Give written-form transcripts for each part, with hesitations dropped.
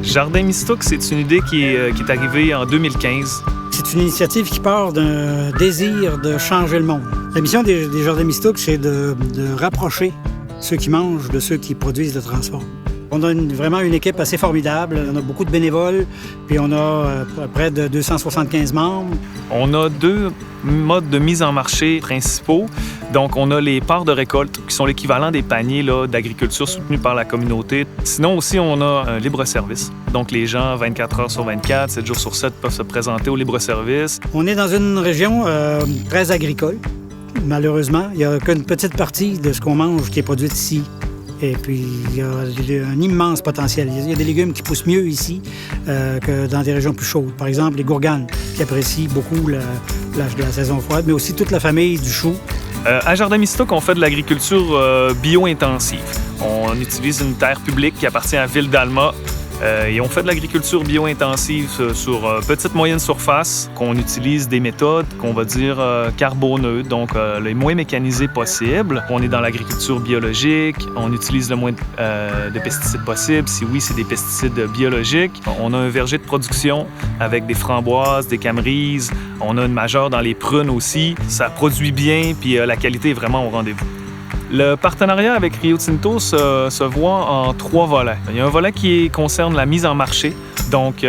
Jardin Mistook, c'est une idée qui est arrivée en 2015. C'est une initiative qui part d'un désir de changer le monde. La mission des Jardins Mistook, c'est de rapprocher ceux qui mangent de ceux qui produisent le transforment. On a vraiment une équipe assez formidable. On a beaucoup de bénévoles, puis on a près de 275 membres. On a 2 modes de mise en marché principaux. Donc, on a les parts de récolte, qui sont l'équivalent des paniers d'agriculture soutenus par la communauté. Sinon aussi, on a un libre-service. Donc, les gens, 24 heures sur 24, 7 jours sur 7, peuvent se présenter au libre-service. On est dans une région très agricole. Malheureusement, il n'y a qu'une petite partie de ce qu'on mange qui est produite ici. Et puis, il y a un immense potentiel. Il y a des légumes qui poussent mieux ici que dans des régions plus chaudes. Par exemple, les gourganes, qui apprécient beaucoup la saison froide, mais aussi toute la famille du chou. À Jardin Mistook, on fait de l'agriculture bio-intensive. On utilise une terre publique qui appartient à Ville d'Alma et on fait de l'agriculture bio-intensive sur petite moyenne surface, qu'on utilise des méthodes qu'on va dire carboneutres, donc les moins mécanisées possibles. On est dans l'agriculture biologique, on utilise le moins de pesticides possible. Si oui, c'est des pesticides biologiques. On a un verger de production avec des framboises, des camerises. On a une majeure dans les prunes aussi. Ça produit bien, puis la qualité est vraiment au rendez-vous. Le partenariat avec Rio Tinto se voit en 3 volets. Il y a un volet qui concerne la mise en marché. Donc,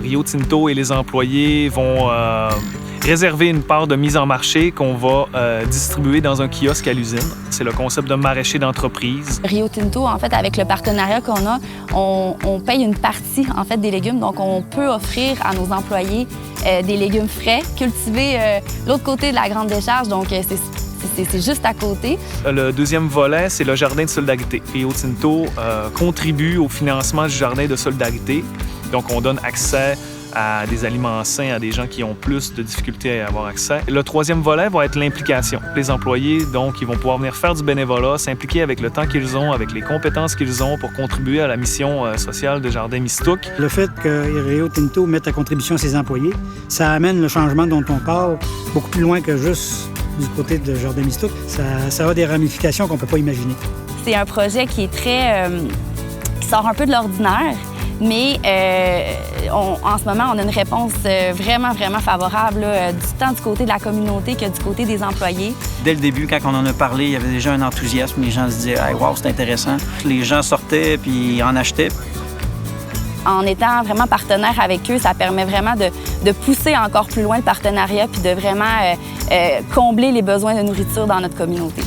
Rio Tinto et les employés vont réserver une part de mise en marché qu'on va distribuer dans un kiosque à l'usine. C'est le concept de maraîcher d'entreprise. Rio Tinto, en fait, avec le partenariat qu'on a, on paye une partie, en fait, des légumes. Donc, on peut offrir à nos employés des légumes frais, cultivés de l'autre côté de la grande décharge. Donc, c'est juste à côté. Le deuxième volet, c'est le jardin de solidarité. Rio Tinto contribue au financement du jardin de solidarité. Donc, on donne accès à des aliments sains à des gens qui ont plus de difficultés à y avoir accès. Le 3e volet va être l'implication. Les employés, donc, ils vont pouvoir venir faire du bénévolat, s'impliquer avec le temps qu'ils ont, avec les compétences qu'ils ont pour contribuer à la mission sociale de Jardin Mistook. Le fait que Rio Tinto mette à contribution ses employés, ça amène le changement dont on parle beaucoup plus loin que juste du côté de Jardin Mistook. Ça a des ramifications qu'on ne peut pas imaginer. C'est un projet qui est qui sort un peu de l'ordinaire, mais en ce moment, on a une réponse vraiment favorable, tant du côté de la communauté que du côté des employés. Dès le début, quand on en a parlé, il y avait déjà un enthousiasme. Les gens se disaient « Hey, wow, c'est intéressant ». Les gens sortaient puis en achetaient. En étant vraiment partenaire avec eux, ça permet vraiment de pousser encore plus loin le partenariat puis de vraiment combler les besoins de nourriture dans notre communauté.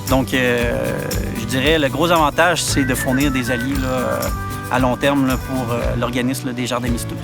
Donc, je dirais, le gros avantage, c'est de fournir des alliés à long terme pour l'organisme des Jardins Mistook.